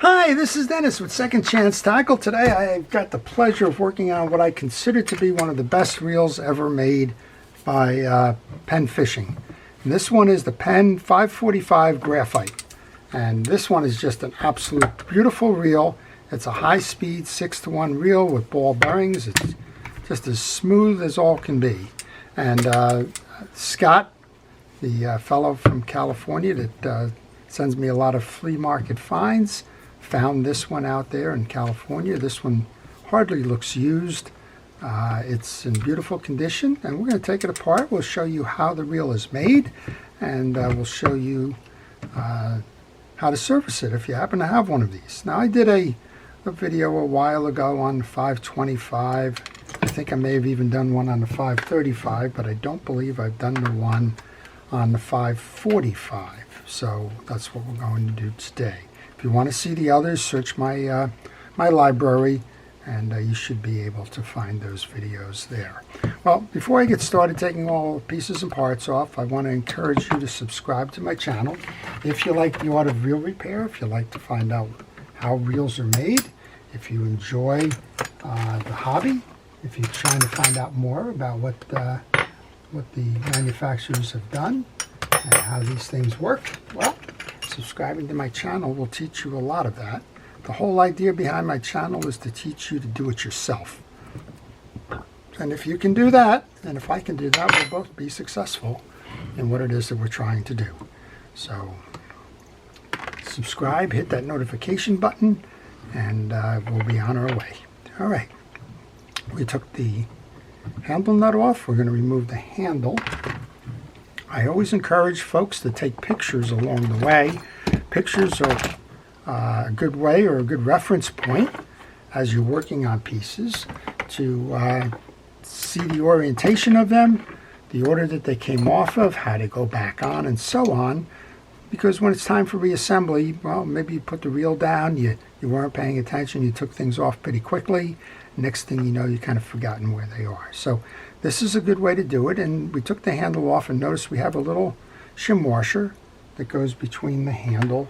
Hi, this is Dennis with Second Chance Tackle. Today I've got the pleasure of working on what I consider to be one of the best reels ever made by Penn Fishing. And this one is the Penn 545 Graphite. And this one is just an absolute beautiful reel. It's a high-speed 6-to-1 reel with ball bearings. It's just as smooth as all can be. And Scott, the fellow from California that sends me a lot of flea market finds, found this one out there in California. This one hardly looks used. It's in beautiful condition, and we're going to take it apart. We'll show you how the reel is made, and we'll show you how to service it if you happen to have one of these. Now, I did a video a while ago on the 525. I think I may have even done one on the 535, but I don't believe I've done the one on the 545. So that's what we're going to do today. If you want to see the others, search my my library, and you should be able to find those videos there. Well, before I get started taking all the pieces and parts off, I want to encourage you to subscribe to my channel. If you like the art of reel repair, if you like to find out how reels are made, if you enjoy the hobby, if you're trying to find out more about what the manufacturers have done and how these things work, well, subscribing to my channel will teach you a lot of that. The whole idea behind my channel is to teach you to do it yourself. And if you can do that, and if I can do that, we'll both be successful in what it is that we're trying to do. So subscribe, hit that notification button, and we'll be on our way. All right. We took the handle nut off. We're going to remove the handle. I always encourage folks to take pictures along the way. Pictures are a good way or a good reference point as you're working on pieces to see the orientation of them, the order that they came off of, how to go back on, and so on. Because when it's time for reassembly, well, maybe you put the reel down, you weren't paying attention, you took things off pretty quickly. Next thing you know, you kind of forgotten where they are. So this is a good way to do it. And we took the handle off, and notice we have a little shim washer that goes between the handle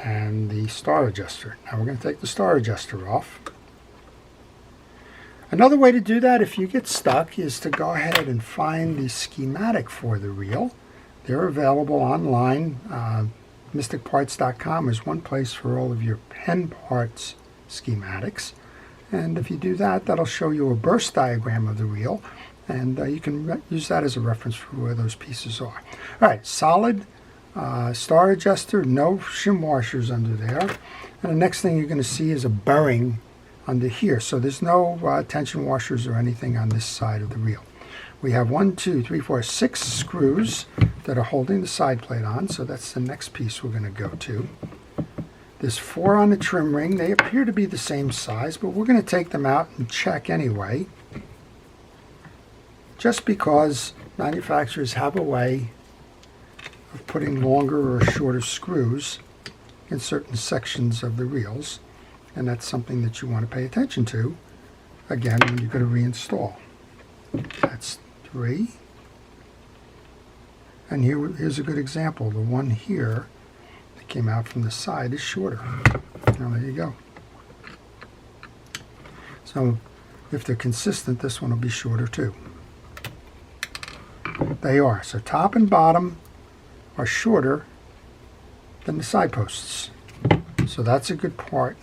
and the star adjuster. Now we're going to take the star adjuster off. Another way to do that if you get stuck is to go ahead and find the schematic for the reel. They're available online. mysticparts.com is one place for all of your Penn parts schematics. And if you do that, that'll show you a burst diagram of the reel, and you can use that as a reference for where those pieces are. All right, solid star adjuster, no shim washers under there. And the next thing you're going to see is a bearing under here. So there's no tension washers or anything on this side of the reel. We have 1, 2, 3, 4, 6 screws that are holding the side plate on, so that's the next piece we're going to go to. There's 4 on the trim ring. They appear to be the same size, but we're going to take them out and check anyway, just because manufacturers have a way of putting longer or shorter screws in certain sections of the reels, and that's something that you want to pay attention to, again, when you're going to reinstall. That's 3. And here's a good example. The one here that came out from the side is shorter. Now there you go. So if they're consistent, this one will be shorter too. They are. So top and bottom are shorter than the side posts. So that's a good part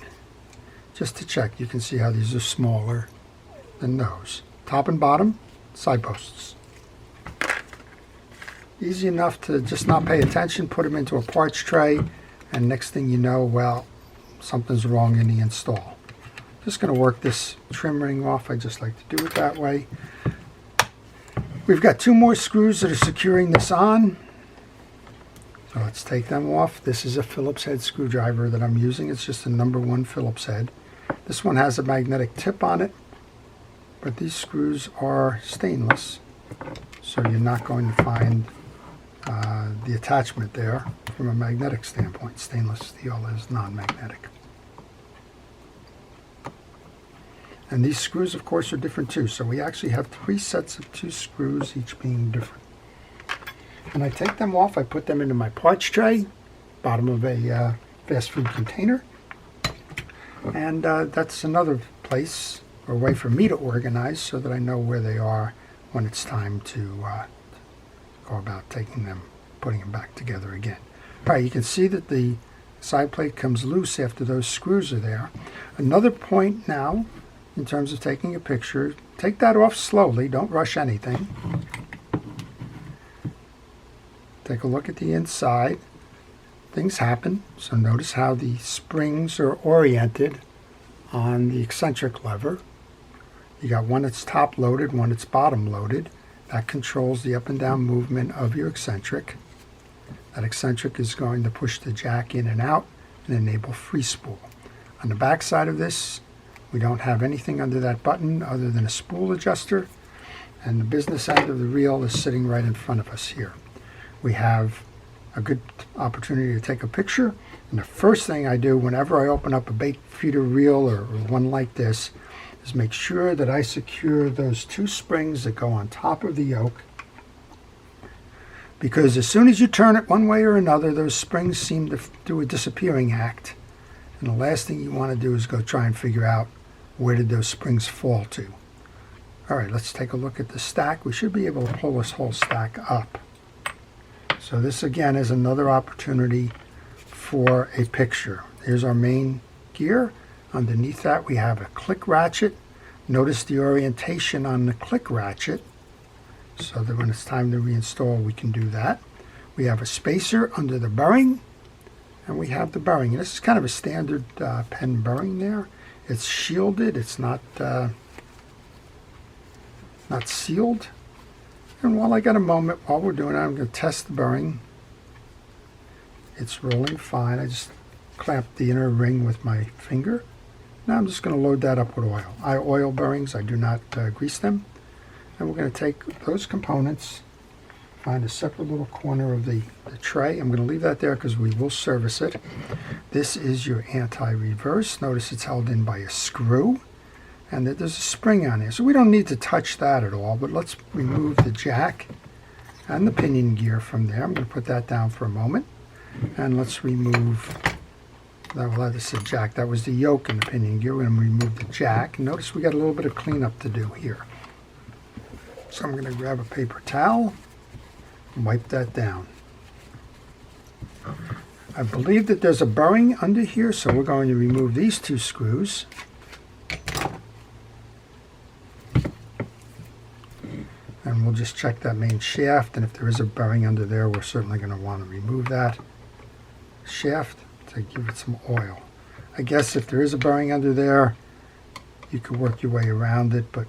just to check. You can see how these are smaller than those. Top and bottom, side posts. Easy enough to just not pay attention, put them into a parts tray, and next thing you know, well, something's wrong in the install. Just going to work this trim ring off. I just like to do it that way. We've got 2 more screws that are securing this on. So let's take them off. This is a Phillips head screwdriver that I'm using. It's just a number 1 Phillips head. This one has a magnetic tip on it, but these screws are stainless, so you're not going to find the attachment there from a magnetic standpoint. Stainless steel is non-magnetic. And these screws, of course, are different too. So we actually have 3 sets of 2 screws, each being different. And I take them off, I put them into my parts tray, bottom of a fast food container. And that's another place or way for me to organize so that I know where they are when it's time to go about taking them, putting them back together again. All right, you can see that the side plate comes loose after those screws are there. Another point now, in terms of taking a picture, take that off slowly, don't rush anything. Take a look at the inside. Things happen, so notice how the springs are oriented on the eccentric lever. You got one that's top loaded, one that's bottom loaded. That controls the up and down movement of your eccentric. That eccentric is going to push the jack in and out and enable free spool. On the back side of this, we don't have anything under that button other than a spool adjuster, and the business end of the reel is sitting right in front of us here. We have a good opportunity to take a picture, and the first thing I do whenever I open up a bait feeder reel or one like this is make sure that I secure those two springs that go on top of the yoke, because as soon as you turn it one way or another, those springs seem to do a disappearing act, and the last thing you want to do is go try and figure out where did those springs fall to. All right, let's take a look at the stack. We should be able to pull this whole stack up. So this again is another opportunity for a picture. Here's our main gear. Underneath that we have a click ratchet. Notice the orientation on the click ratchet so that when it's time to reinstall we can do that. We have a spacer under the bearing, and we have the bearing. And this is kind of a standard Penn bearing there. It's shielded, it's not sealed. And while I got a moment, while we're doing it, I'm going to test the bearing. It's rolling fine. I just clamped the inner ring with my finger. Now I'm just going to load that up with oil. I oil bearings, I do not grease them. And we're going to take those components, find a separate little corner of the tray. I'm going to leave that there because we will service it. This is your anti-reverse. Notice it's held in by a screw, and that there's a spring on here. So we don't need to touch that at all, but let's remove the jack and the pinion gear from there. I'm going to put that down for a moment. And let's remove, that is the jack. That was the yoke and the pinion gear. We're going to remove the jack. Notice we got a little bit of cleanup to do here. So I'm going to grab a paper towel and wipe that down. I believe that there's a bearing under here, so we're going to remove these two screws. And we'll just check that main shaft, and if there is a bearing under there, we're certainly going to want to remove that shaft to give it some oil. I guess if there is a bearing under there, you could work your way around it, but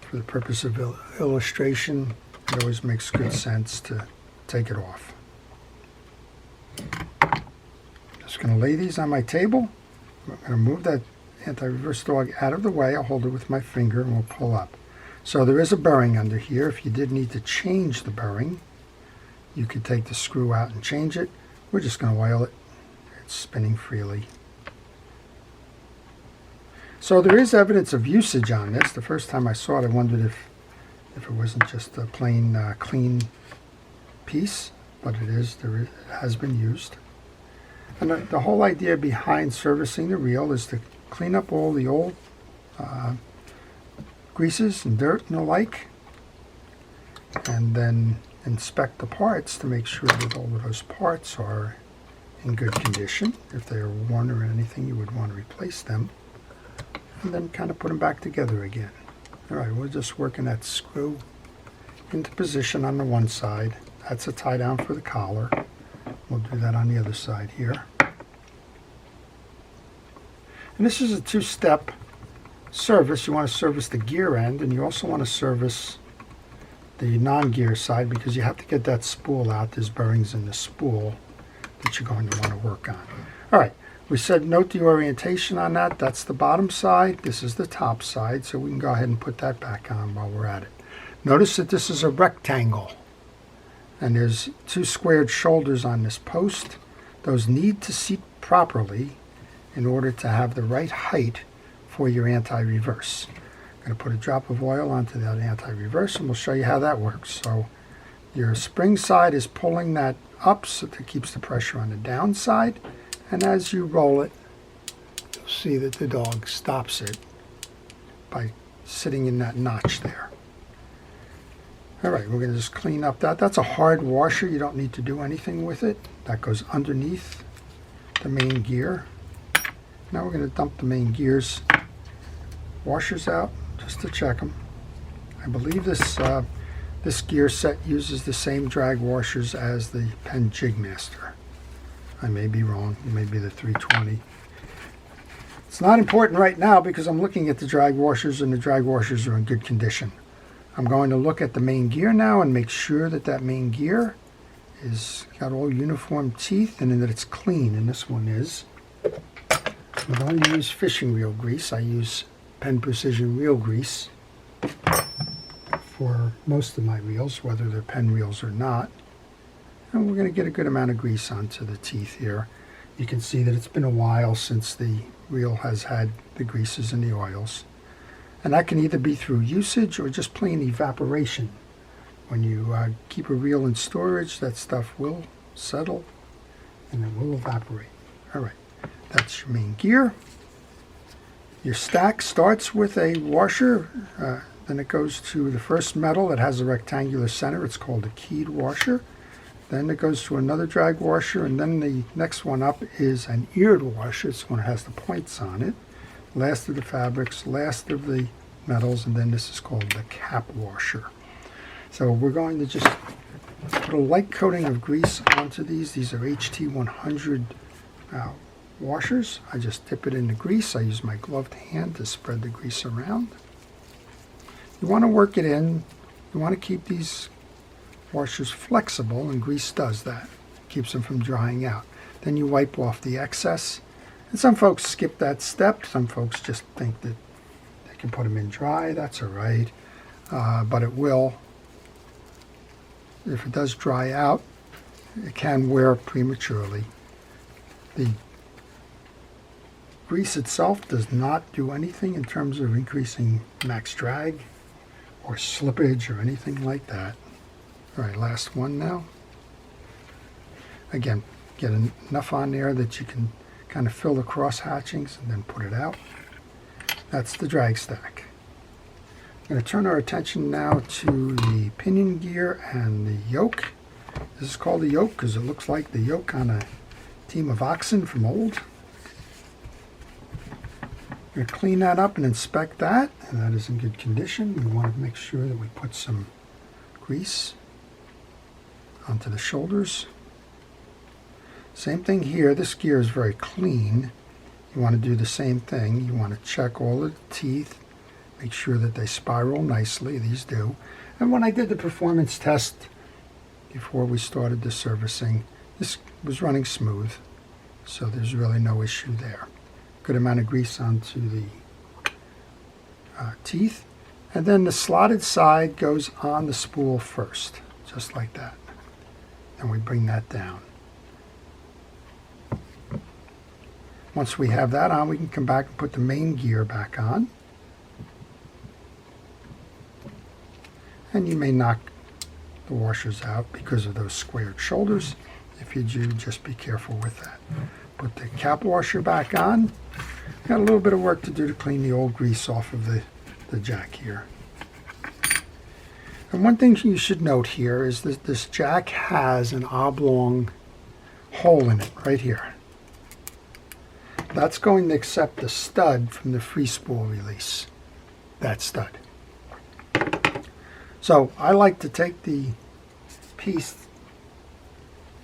for the purpose of illustration, it always makes good sense to take it off. Just going to lay these on my table. I'm going to move that anti-reverse dog out of the way. I'll hold it with my finger and we'll pull up. So there is a bearing under here. If you did need to change the bearing, you could take the screw out and change it. We're just going to oil it. It's spinning freely. So there is evidence of usage on this. The first time I saw it, I wondered if it wasn't just a plain clean piece, but it has been used. And the whole idea behind servicing the reel is to clean up all the old greases and dirt and the like, and then inspect the parts to make sure that all of those parts are in good condition. If they are worn or anything, you would want to replace them, and then kind of put them back together again. All right, we're just working that screw into position on the one side. That's a tie down for the collar. We'll do that on the other side here. And this is a two-step service. You want to service the gear end, and you also want to service the non-gear side, because you have to get that spool out. There's bearings in the spool that you're going to want to work on. All right, we said note the orientation on that. That's the bottom side. This is the top side, so we can go ahead and put that back on while we're at it. Notice that this is a rectangle, and there's two squared shoulders on this post. Those need to seat properly in order to have the right height for your anti-reverse. I'm going to put a drop of oil onto that anti-reverse, and we'll show you how that works. So your spring side is pulling that up so that it keeps the pressure on the downside, and as you roll it, see that the dog stops it by sitting in that notch there. All right, we're going to just clean up that. That's a hard washer. You don't need to do anything with it. That goes underneath the main gear. Now we're going to dump the main gear's washers out just to check them. I believe this gear set uses the same drag washers as the Penn Jigmaster. I may be wrong. It may be the 320. It's not important right now because I'm looking at the drag washers and the drag washers are in good condition. I'm going to look at the main gear now and make sure that that main gear is got all uniform teeth and that it's clean, and this one is. I'm going to use fishing reel grease. I use Penn Precision reel grease for most of my reels, whether they're Penn reels or not. And we're going to get a good amount of grease onto the teeth here. You can see that it's been a while since the reel has had the greases and the oils. And that can either be through usage or just plain evaporation. When you keep a reel in storage, that stuff will settle and it will evaporate. All right, that's your main gear. Your stack starts with a washer, then it goes to the first metal that has a rectangular center. It's called a keyed washer. Then it goes to another drag washer, and then the next one up is an eared washer. It's one that has the points on it. Last of the fabrics, last of the metals, and then this is called the cap washer. So we're going to just put a light coating of grease onto these. These are HT 100 washers. I just dip it in the grease. I use my gloved hand to spread the grease around. You want to work it in. You want to keep these washers flexible, and grease does that. Keeps them from drying out. Then you wipe off the excess. And some folks skip that step. Some folks just think that they can put them in dry. That's all right. But it will, if it does dry out, it can wear prematurely. The grease itself does not do anything in terms of increasing max drag or slippage or anything like that. All right, last one now. Again, get enough on there that you can kind of fill the cross hatchings and then put it out. That's the drag stack. I'm going to turn our attention now to the pinion gear and the yoke. This is called the yoke because it looks like the yoke on a team of oxen from old. I'm going to clean that up and inspect that, and that is in good condition. We want to make sure that we put some grease onto the shoulders. Same thing here. This gear is very clean. You want to do the same thing. You want to check all the teeth, make sure that they spiral nicely. These do. And when I did the performance test before we started the servicing, this was running smooth, so there's really no issue there. Good amount of grease onto the teeth, and then the slotted side goes on the spool first, just like that. And we bring that down. Once we have that on, we can come back and put the main gear back on. And you may knock the washers out because of those squared shoulders. If you do, just be careful with that. Put the cap washer back on. Got a little bit of work to do to clean the old grease off of the jack here. And one thing you should note here is that this jack has an oblong hole in it right here. That's going to accept the stud from the free spool release. That stud. So I like to take the piece,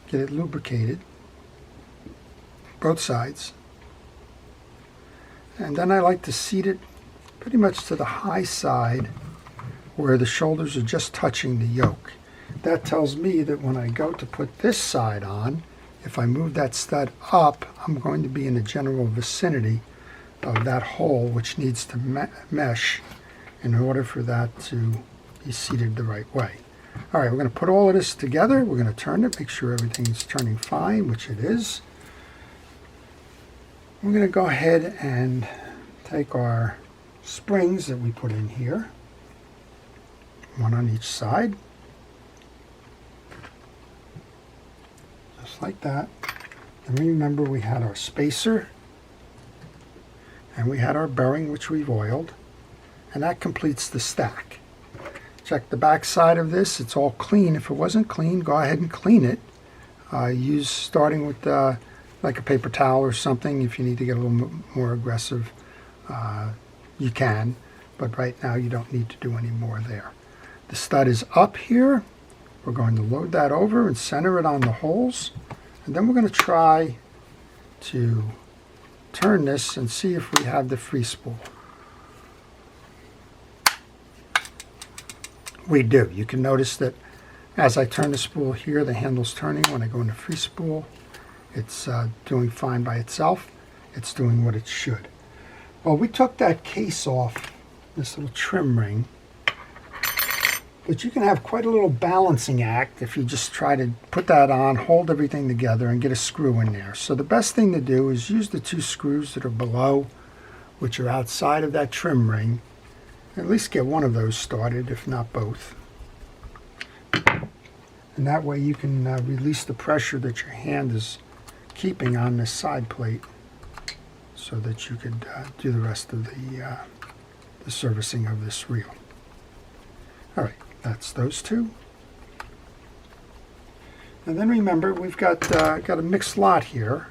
get it lubricated, both sides, and then I like to seat it pretty much to the high side where the shoulders are just touching the yoke. That tells me that when I go to put this side on, if I move that stud up, I'm going to be in the general vicinity of that hole, which needs to mesh in order for that to be seated the right way. All right, we're going to put all of this together. We're going to turn it, make sure everything's turning fine, which it is. We're going to go ahead and take our springs that we put in here, one on each side, just like that. And remember, we had our spacer And we had our bearing, which we've oiled. And that completes the stack. Check the back side of this. It's all clean. If it wasn't clean, go ahead and clean it. Use starting with like a paper towel or something. If you need to get a little more aggressive, you can. But right now you don't need to do any more there. The stud is up here. We're going to load that over and center it on the holes. And then we're going to try to turn this and see if we have the free spool. We do. You can notice that as I turn the spool here, the handle's turning. When I go into free spool, it's doing fine by itself. It's doing what it should. Well, we took that case off, this little trim ring, but you can have quite a little balancing act if you just try to put that on, hold everything together, and get a screw in there. So the best thing to do is use the 2 screws that are below, which are outside of that trim ring. At least get one of those started, if not both. And that way you can release the pressure that your hand is keeping on this side plate so that you could do the rest of the servicing of this reel. All right, that's those 2. And then remember, we've got a mixed lot here.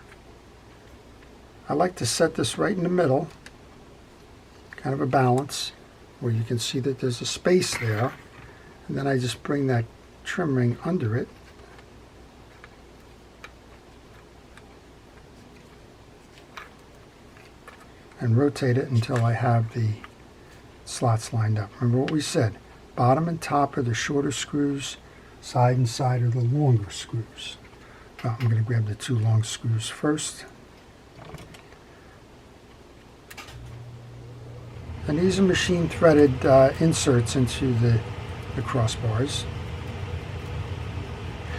I like to set this right in the middle, kind of a balance, where you can see that there's a space there. And then I just bring that trim ring under it. And rotate it until I have the slots lined up. Remember what we said. Bottom and top are the shorter screws. Side and side are the longer screws. Well, I'm going to grab the 2 long screws first. And these are machine threaded inserts into the crossbars.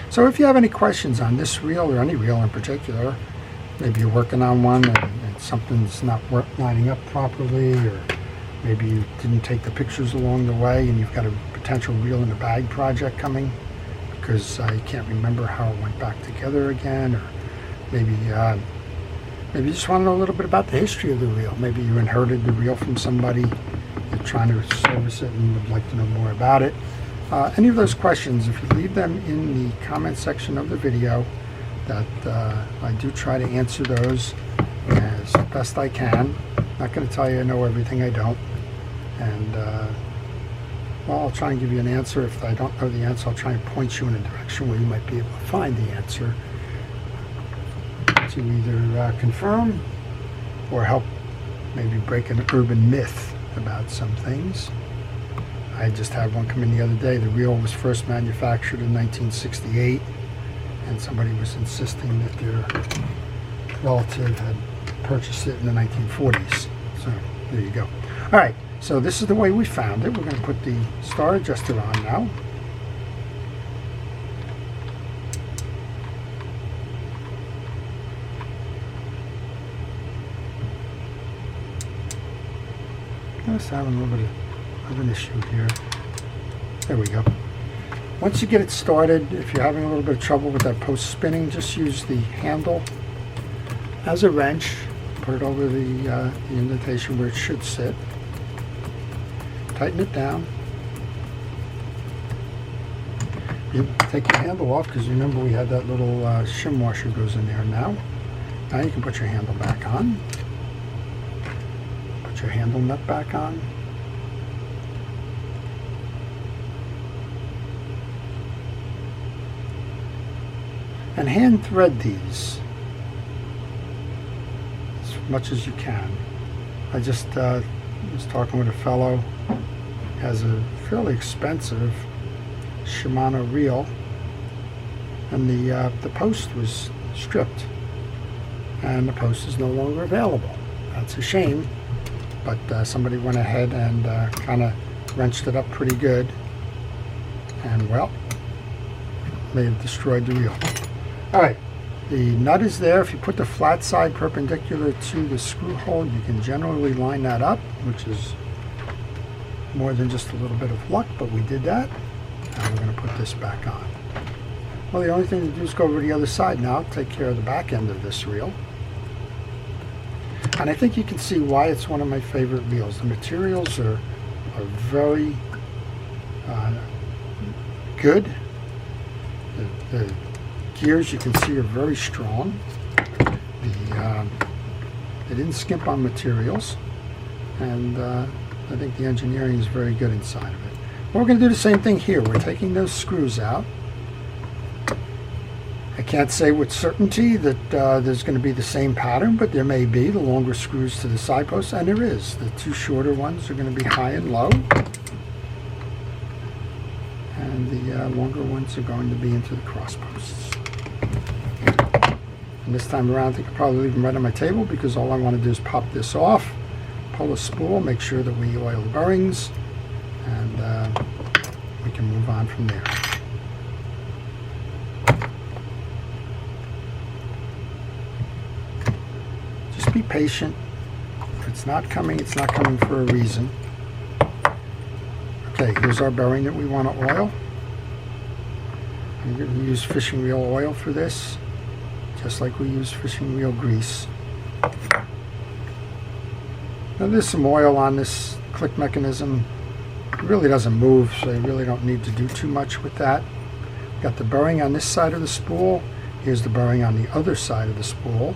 So if you have any questions on this reel or any reel in particular, maybe you're working on one and something's not lining up properly, or maybe you didn't take the pictures along the way and you've got a potential reel in a bag project coming because you can't remember how it went back together again, or maybe you just want to know a little bit about the history of the reel. Maybe you inherited the reel from somebody, you're trying to service it and would like to know more about it. Any of those questions, if you leave them in the comment section of the video, that I do try to answer those as best I can. Not going to tell you I know everything, I don't. And well, I'll try and give you an answer. If I don't know the answer, I'll try and point you in a direction where you might be able to find the answer to either confirm or help maybe break an urban myth about some things. I just had one come in the other day. The reel was first manufactured in 1968, and somebody was insisting that their relative had purchased it in the 1940s. So there you go. All right, so this is the way we found it. We're going to put the star adjuster on now. Just having a little bit of an issue here. There we go. Once you get it started, if you're having a little bit of trouble with that post spinning, just use the handle as a wrench. Put it over the indentation where it should sit. Tighten it down. You take your handle off, because remember we had that little shim washer goes in there now. Now you can put your handle back on. Put your handle nut back on. And hand thread these as much as you can. I just was talking with a fellow, has a fairly expensive Shimano reel, and the post was stripped, and the post is no longer available. That's a shame, but somebody went ahead and kind of wrenched it up pretty good, and well, may have destroyed the reel. All right, the nut is there. If you put the flat side perpendicular to the screw hole, you can generally line that up, which is more than just a little bit of luck, but we did that. Now we're going to put this back on. Well, the only thing to do is go over to the other side now, take care of the back end of this reel. And I think you can see why it's one of my favorite reels. The materials are very good. The gears you can see are very strong. They didn't skimp on materials, and I think the engineering is very good inside of it. Well, we're going to do the same thing here. We're taking those screws out. I can't say with certainty that there's going to be the same pattern, but there may be. The longer screws to the side posts, and there is. The two shorter ones are going to be high and low, and the longer ones are going to be into the cross posts. And this time around, I think I'll probably leave them right on my table, because all I want to do is pop this off, pull a spool, make sure that we oil the bearings, and we can move on from there. Just be patient. If it's not coming for a reason. Okay, here's our bearing that we want to oil. I'm going to use fishing reel oil for this, just like we use fishing reel grease. Now there's some oil on this click mechanism. It really doesn't move, so you really don't need to do too much with that. Got the bearing on this side of the spool. Here's the bearing on the other side of the spool.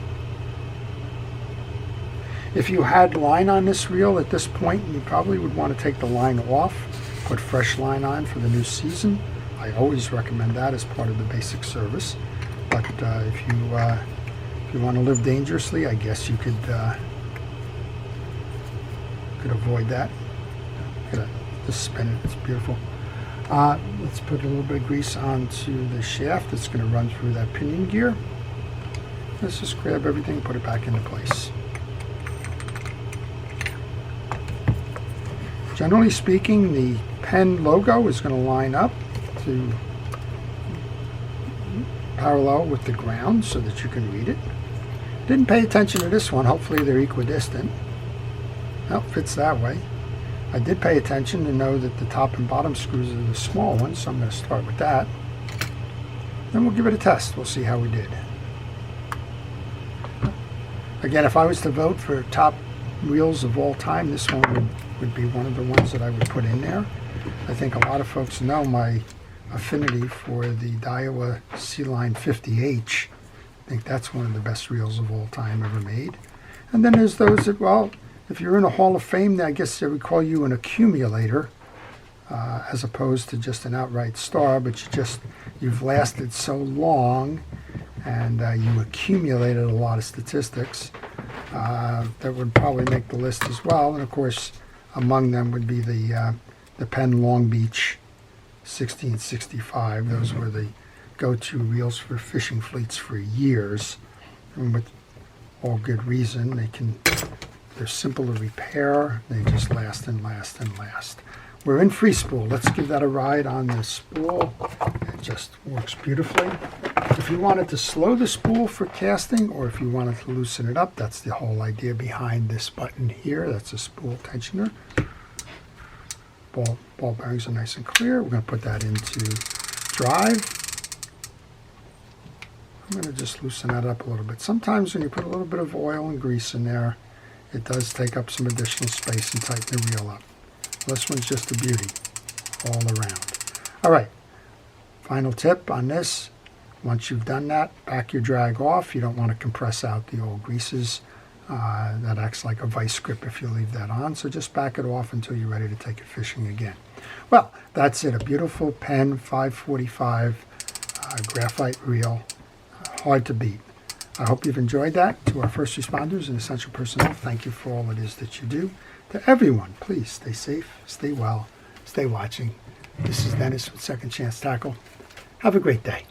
If you had line on this reel at this point, you probably would want to take the line off, put fresh line on for the new season. I always recommend that as part of the basic service. But if you want to live dangerously, I guess you could avoid that. Look at just spin it, it's beautiful. Let's put a little bit of grease onto the shaft that's going to run through that pinion gear. Let's just grab everything and put it back into place. Generally speaking, the Penn logo is going to line up to parallel with the ground so that you can read it. Didn't pay attention to this one. Hopefully they're equidistant. Well, fits that way. I did pay attention to know that the top and bottom screws are the small ones, so I'm going to start with that. Then we'll give it a test. We'll see how we did. Again, if I was to vote for top reels of all time, this one would be one of the ones that I would put in there. I think a lot of folks know my affinity for the Daiwa C-Line 50H. I think that's one of the best reels of all time ever made. And then there's those that, well, if you're in a Hall of Fame, I guess they would call you an accumulator, as opposed to just an outright star, but you've lasted so long, and you accumulated a lot of statistics that would probably make the list as well. And of course, among them would be the Penn Long Beach 1665. Those were the go-to reels for fishing fleets for years, and with all good reason. They're simple to repair. They just last and last and last. We're in free spool. Let's give that a ride on the spool. It just works beautifully. If you wanted to slow the spool for casting, or if you wanted to loosen it up, that's the whole idea behind this button here. That's a spool tensioner. Ball bearings are nice and clear. We're going to put that into drive. I'm going to just loosen that up a little bit. Sometimes when you put a little bit of oil and grease in there, it does take up some additional space and tighten the reel up. This one's just a beauty all around. All right, final tip on this. Once you've done that, back your drag off. You don't want to compress out the old greases. That acts like a vice grip if you leave that on. So just back it off until you're ready to take it fishing again. Well, that's it. A beautiful Penn 545 graphite reel. Hard to beat. I hope you've enjoyed that. To our first responders and essential personnel, thank you for all it is that you do. To everyone, please stay safe, stay well, stay watching. This is Dennis with Second Chance Tackle. Have a great day.